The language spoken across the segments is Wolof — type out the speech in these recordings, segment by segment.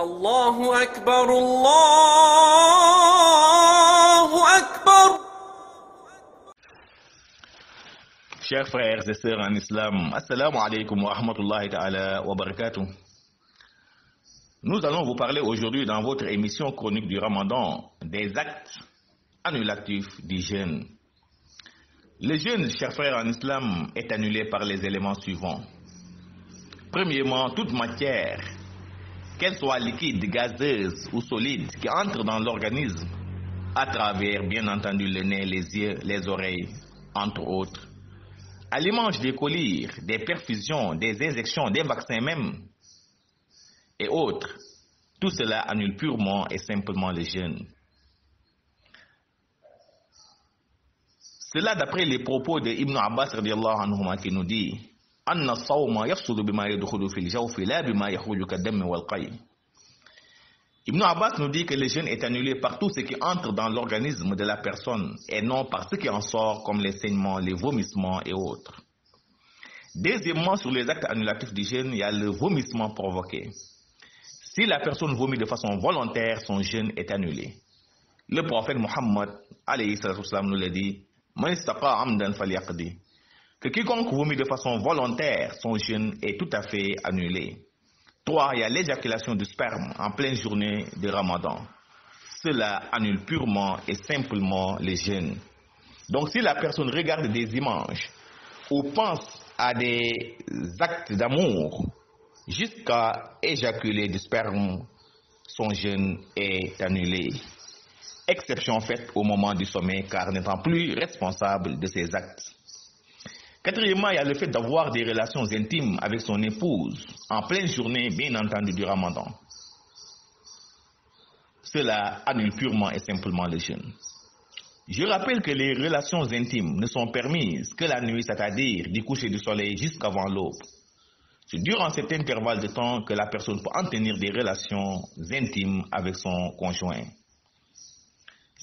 الله أكبر الله أكبر. Chers frères et sœurs en islam, assalamu alaikum wa rahmatullahi ta'ala wa barakatuh. Nous allons vous parler aujourd'hui dans votre émission chronique du Ramadan des actes annulatifs du jeûne. Le jeûne, chers frères en islam, est annulé par les éléments suivants. Premièrement, toute matière, qu'elle soit liquide, gazeuse ou solide, qui entre dans l'organisme à travers, bien entendu, le nez, les yeux, les oreilles, entre autres, à l'image des collyres, des perfusions, des injections, des vaccins même, et autres, tout cela annule purement et simplement le jeûne. Cela d'après les propos de Ibn Abbas radiallahu anhuma qui nous dit Anna sawma yafsudu bima yadkhulu fil jawfi la bima yakhruju kadam wal qay. Ibn Abbas nous dit que le jeûne est annulé par tout ce qui entre dans l'organisme de la personne et non par ce qui en sort comme les saignements, les vomissements et autres. Deuxièmement, sur les actes annulatifs du jeûne, il y a le vomissement provoqué. Si la personne vomit de façon volontaire, son jeûne est annulé. Le prophète Muhammad alayhi salatu wassalam, nous l'a dit Man istaqa amdan falyaqdi, que quiconque vomit de façon volontaire, son jeûne est tout à fait annulé. 3. Il y a l'éjaculation du sperme en pleine journée de Ramadan. Cela annule purement et simplement le jeûne. Donc si la personne regarde des images ou pense à des actes d'amour jusqu'à éjaculer du sperme, son jeûne est annulé. Exception faite au moment du sommeil car n'étant plus responsable de ses actes. Quatrièmement, il y a le fait d'avoir des relations intimes avec son épouse en pleine journée, bien entendu, du Ramadan. Cela annule purement et simplement le jeûne. Je rappelle que les relations intimes ne sont permises que la nuit, c'est-à-dire du coucher du soleil jusqu'avant l'aube. C'est durant cet intervalle de temps que la personne peut en tenir des relations intimes avec son conjoint.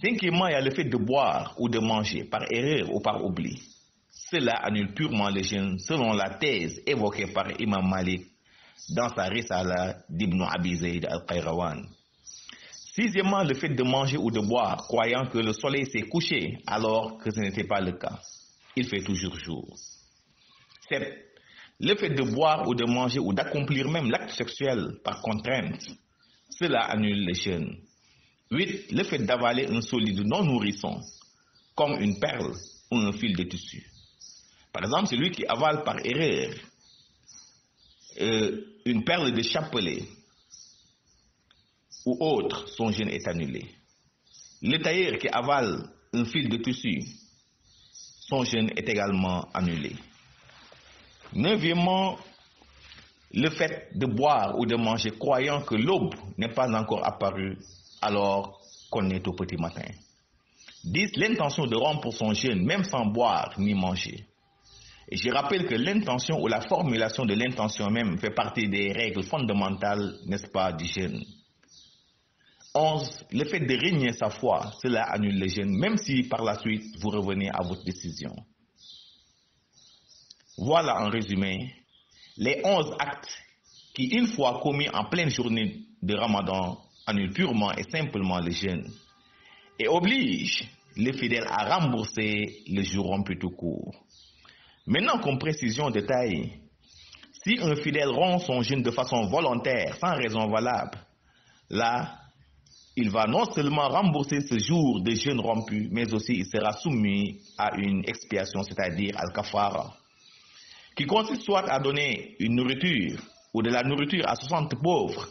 Cinquièmement, il y a le fait de boire ou de manger par erreur ou par oubli. Cela annule purement le jeûne selon la thèse évoquée par Imam Malik dans sa Risala d'Ibn Abi Zayd al-Qayrawan. Sixièmement, le fait de manger ou de boire croyant que le soleil s'est couché alors que ce n'était pas le cas. Il fait toujours jour. 7. Le fait de boire ou de manger ou d'accomplir même l'acte sexuel par contrainte. Cela annule le jeûne. 8. Le fait d'avaler un solide non nourrissant comme une perle ou un fil de tissu. Par exemple, celui qui avale par erreur une perle de chapelet ou autre, son jeûne est annulé. Le tailleur qui avale un fil de tissu, son jeûne est également annulé. Neuvièmement, le fait de boire ou de manger croyant que l'aube n'est pas encore apparue alors qu'on est au petit matin. 10. L'intention de rompre son jeûne même sans boire ni manger. Et je rappelle que l'intention ou la formulation de l'intention même fait partie des règles fondamentales, n'est-ce pas, du jeûne. 11. Le fait de régner sa foi, cela annule le jeûne, même si par la suite vous revenez à votre décision. Voilà en résumé les 11 actes qui, une fois commis en pleine journée de Ramadan, annulent purement et simplement le jeûne et obligent les fidèles à rembourser le jour rompu tout court. Maintenant, comme précision de taille, si un fidèle rompt son jeûne de façon volontaire, sans raison valable, là, il va non seulement rembourser ce jour de jeûne rompu, mais aussi il sera soumis à une expiation, c'est-à-dire al-kafara, qui consiste soit à donner une nourriture ou de la nourriture à 60 pauvres,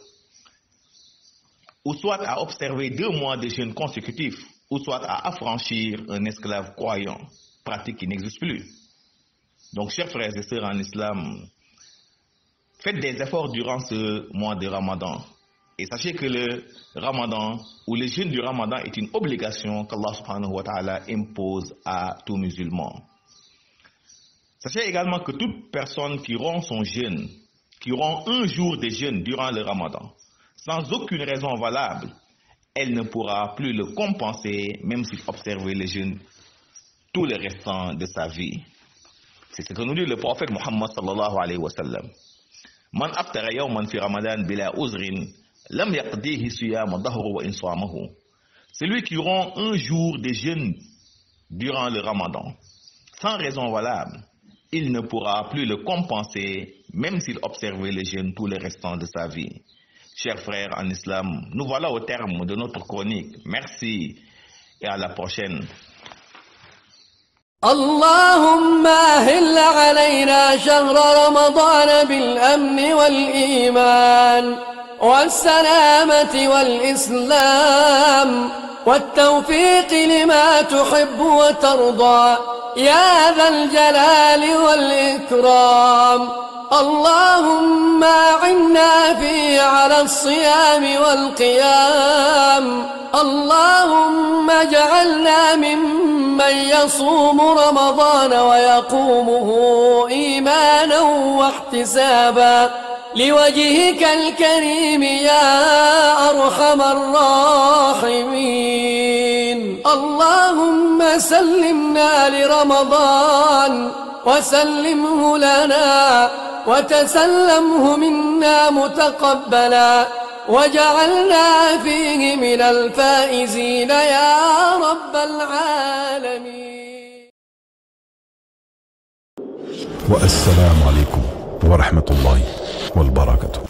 ou soit à observer 2 mois de jeûne consécutifs, ou soit à affranchir un esclave croyant, pratique qui n'existe plus. Donc, chers frères et sœurs en islam, faites des efforts durant ce mois de Ramadan. Et sachez que le Ramadan ou le jeûne du Ramadan est une obligation qu'Allah subhanahu wa ta'ala impose à tout musulman. Sachez également que toute personne qui rompt son jeûne, qui rompt un jour de jeûne durant le Ramadan, sans aucune raison valable, elle ne pourra plus le compenser, même s'il observe le jeûne tout le restant de sa vie. C'est ce que nous dit le prophète Muhammad sallallahu alayhi wa sallam. Man aftara yawman fi Ramadan bila uzrin lam yaqdihi siyama dahru wa in samahu. Celui qui rompt un jour de jeûne durant le Ramadan, sans raison valable, il ne pourra plus le compenser, même s'il observait le jeûne tout le restant de sa vie. Chers frères en islam, nous voilà au terme de notre chronique. Merci et à la prochaine. اللهم أهل علينا شهر رمضان بالأمن والإيمان والسلامة والإسلام والتوفيق لما تحب وترضى يا ذا الجلال والإكرام. اللهم أعنا فيه على الصيام والقيام. اللهم اجعلنا ممن يصوم رمضان ويقومه إيمانا واحتسابا لوجهك الكريم يا أرحم الراحمين. اللهم سلمنا لرمضان وسلمه لنا وتسلمه منا متقبلا وجعلنا فيه من الفائزين يا رب العالمين. والسلام عليكم ورحمة الله وبركاته.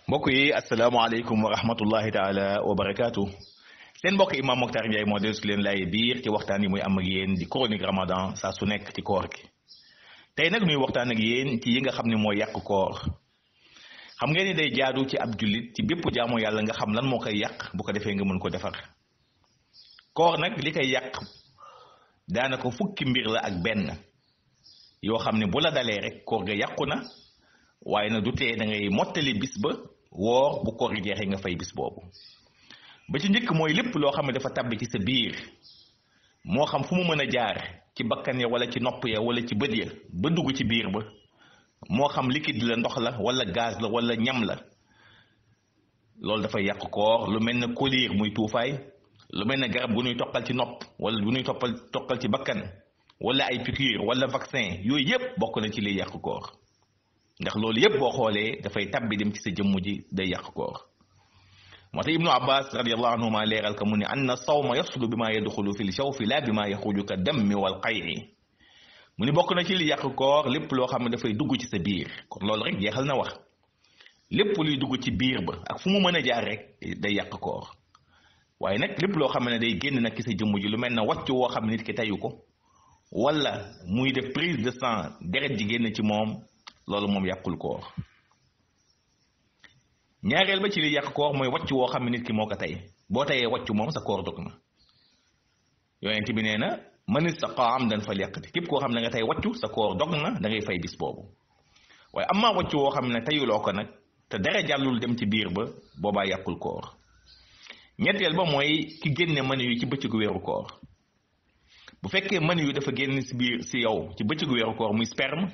mbokk yi asalaamaaleykum wa rahmatullahi taala wa barakaatu. seen mbokk Imam Mokhtar Ndiaye moo dellu si leen lay biir ci waxtaan yi muy am ak yéen di chronique Ramadan saa su nekk ci koor gi. tey nag nuy waxtaan ak yéen ci yi nga xam ne mooy yàq koor. xam ngeen ni day jaadu ci ab jullit ci bépp jaamu yàlla nga xam lan moo koy yàq bu ko defee nga mën ko defar. koor nag li koy yàq daanaka fukki mbir la ak benn yoo xam ne bu la dalee rek koor ga yàqu na, waaye nag du tee da ngay mottali bis ba woor bu koor gi jeexee nga fay bis boobu. ba ci njëkk mooy lépp loo xam ne dafa tàbbi ci sa biir, moo xam fu mu mën a jaar ci bakkan ya wala ci nopp ya wala ci bët ya ba dugg ci biir ba, moo xam liquide la, ndox la wala gaz la wala ñam la, loolu dafay yàq koor. lu mel ne coliir muy tuufaay, lu mel ne garab gu ñuy toqal ci nopp wala gu ñuy toqal ci bakkan wala ay piqûre wala vaccin, yooyu yépp bokk na ci liy yàq koor. ndax loolu yépp boo xoolee dafay tabbi dem ci sa jëmm ji, day yàq koor. moo tax ibnu abbas radiallahu anhuma leeral ka mu ne anna sawma yaslu bi ma yadxulu fi l shawfi la bi ma yaxruju ka dammi wal qayri. mu ni bokk na ci li yàq koor lépp loo xam ne dafay dugg ci sa biir. kon loolu rek jeexal na wax. lépp luy dugg ci biir ba ak fu mu mën a jaar rek day yàq koor. waaye nag lépp loo xam ne day génn nag ci sa jëmm ji, lu mel ne wàcc woo xam ne nit ki tayu ko wala muy def prise de sang, deret ji génn ci moom, loolu moom yàqul koor. ñaareel ba ci li yàq koor mooy wàcc woo xam ne nit ki moo ko tey. boo tayee wàcc moom sa koor dog na. yonent bi nee na man istaqa amdan falyaqdi, képp koo xam ne nga tey wàccu sa koor dog na, da ngay fay bis boobu. waaye am maa wàcc woo xam ne teyuloo ko nag te dara jàllul dem ci biir ba, boobaa yàqul koor. ñetteel ba mooy ki génne mani yu ci bëccëgu weeru koor. bu fekkee mani yu dafa génn si biir si yow ci bëccëgu weeru koor muy sperme,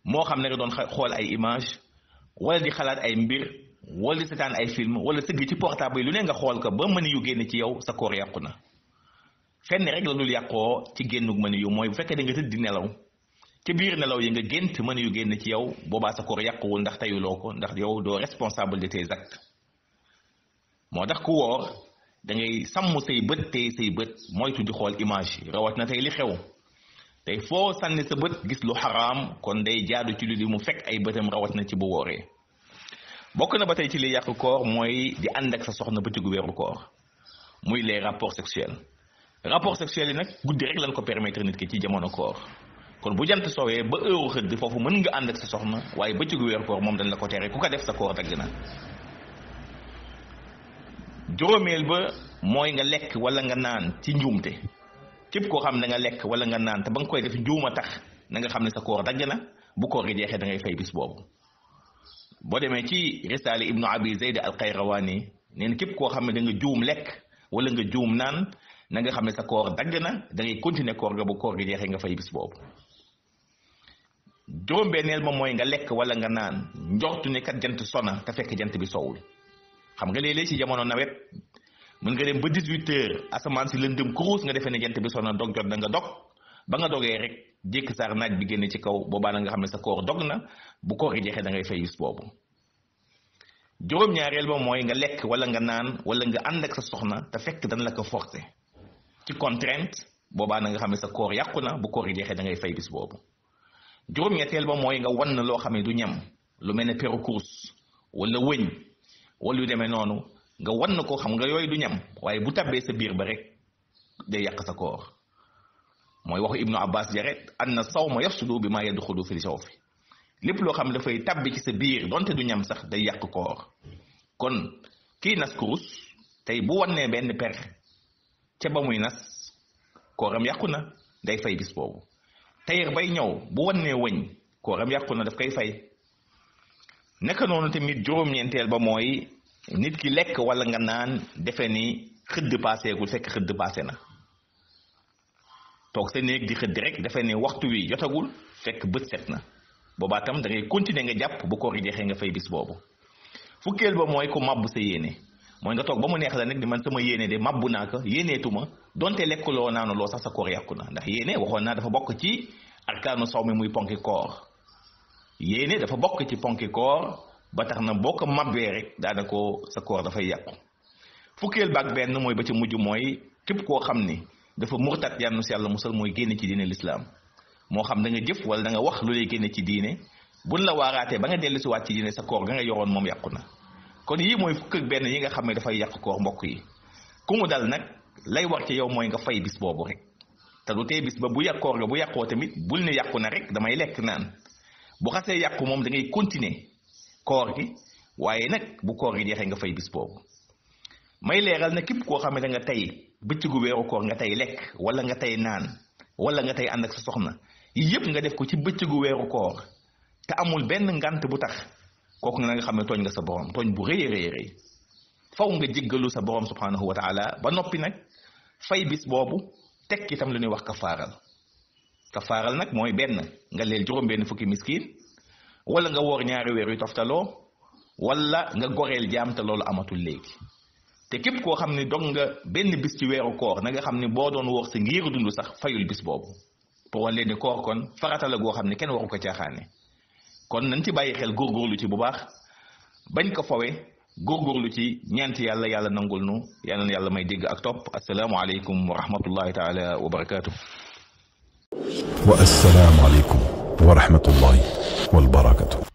moo xam ne nga doon xool ay image wala di xalaat ay mbir wala di seetaan ay film wala sëgg ci portable yi lu ne nga xool ko ba mani yu génn ci yow, sa koor yàqu na. fenn rek la dul yàqoo ci génnug mani yu mooy bu fekkee da nga tëdd di nelaw, ci biir nelaw yi nga gént mani yu génn ci yow, boobaa sa koor yàquwul ndax tayuloo ko, ndax yow doo responsable de tes actes. moo tax ku woor da ngay sàmm say bët, tey say bët moytu di xool image yi, rawat na tey li xew tey foo sànni sa bët gis lu xaraam, kon day jaadu ci lu di mu fekk ay bëtam, rawat na ci bu wooree. bokk na ba tey ci li yàq koor mooy di ànd ak sa soxna bëccëgu weeru koor, muy les rapports sexuels. rapports sexuels yi nag guddi rek lañ ko permettre nit ki ci jamono koor. kon bu jant soowee ba heure xëdd foofu mën nga ànd ak sa soxna, waaye bëccëgu weeru koor moom dañ la ko tere. ku ko def sa koor dagg na. juróomeel ba mooy nga lekk wala nga naan ci njuumte. képp koo xam ne nga lekk wala nga naan te ba nga koy def njuuma tax, na nga xam ne sa koor dagg na. bu koor gi jeexee da ngay fay bis boobu. boo demee ci risaale ibnu abi zayd al qayrawani, neen képp koo xam ne da nga juum lekk wala nga juum naan, na nga xam ne sa koor dagg na, da ngay continuer koor ga bu koor gi jeexee nga fay bis boobu. juróom-benneel ba mooy nga lekk wala nga naan njortu ne kat jant sona te fekk jant bi sowul. xam nga léeg-léeg ci jamono nawet mën nga dem ba 18 heures asamaan si lëndëm kuruus, nga defee ne jant bi sona dog jot na nga dog, ba nga dogee rek jékki saar naaj bi génne ci kaw boobaa na nga xam ne sa koor dog na bu koor gi jeexee da ngay fay bis boobu. juróom-ñaareel ba mooy nga lekk wala nga naan wala nga ànd ak sa soxna te fekk dañ la ko forcer ci contrainte boobaa na nga xam ne sa koor yàqu na bu koor gi jeexee da ngay fay bis boobu. juróom-ñetteel ba mooy nga wan loo xam ne du ñam lu mel ne peru course wala wëñ wala yu demee noonu nga wan ko xam nga yooyu du ñam waaye bu tabbee sa biir ba rek day yàq sa koor mooy waxu Ibnu Abbas jaret anna sawma yafsudu bi maa yadxulu fil jawfi lépp loo xam ne dafay tabbi ci sa biir donte du ñam sax day yàq koor. kon kii nas kurus tey bu wannee benn per ca ba muy nas kooram yàqu na day fay bis boobu. tayir bay ñëw bu wannee wëñ kooram yàqu na daf koy fay. naka noonu tamit juróom-ñeenteel ba mooy nit ki lekk wala nga naan defe ni xëdd paaseegul fekk xëdd paase na toog sa néeg di xëdd rek defe ni waxtu wi jotagul fekk bët set na boobaa tam da ngay continuer nga jàpp bu koor gi jeexee nga fay bis boobu. fukkeel ba mooy ku mabbu sa yéene mooy nga toog ba mu neex la nag di man sama yéene de mabbu naa ko yéeneetuma donte lekkuloo naanuloo sax sa koor yàqu na ndax yéene waxoon naa dafa bokk ci arkaanu saw mi muy ponki koor. yéene dafa bokk ci ponki koor ba tax na boo ko mabbee rek daanaka sa koor dafay yàqu. fukkeel baak benn mooy ba ci mujj mooy képp koo xam ni dafa murtat yàlla si yàlla musal mooy génne ci diine lislaam moo xam da nga jëf wala da nga wax lu lay génne ci diine buñ la waaraatee ba nga dellu si waat ci diine sa koor ga nga yoroon moom yàqu na. kon yii mooy fukk ak benn yi nga xam ne dafay yàq koor mbokk yi ku mu dal nag lay war ci yow mooy nga fay bis boobu rek te du tee bis ba bu koor ga bu yàqoo tamit bul ne yàqu na rek damay lekk naan bu xasee yàqu moom da ngay continuer koor gi waaye nag bu koor gi jeexee nga fay bis boobu. may leeral na képp koo xam ne da nga tey bëccëgu weeru koor nga tey lekk wala nga tey naan wala nga tey ànd ak sa soxna yii yëpp nga def ko ci bëccëgu weeru koor te amul benn ngant bu tax kooku na nga xam ne tooñ nga sa borom tooñ bu rëy rëy rëy faw nga jéggalu sa borom subhanahu wa taala ba noppi nag fay bis boobu teg itam lu ñuy wax kafaaral nag mooy benn nga leel juróom-benn fukki miskin wala nga woor ñaari weer yu toftaloo wala nga goreel jaam te loolu amatul léegi. te képp koo xam ne dog nga benn bis ci weeru koor na nga xam ne boo doon woor sa ngir dund sax fayul bis boobu pour wan leen ni koor kon farata la goo xam ne kenn waru ko caaxaane. kon nañ ci bàyyi xel góorgóorlu ci bu baax bañ ko fawe góorgóorlu ci ñaan ci yàlla nangul nu yal na yàlla may dégg ak topp. assalaamu aleykum wa rahmatullahi taala wa barakatuh. wa assalaamu aleykum wa rahmatullahi wal barakatuh.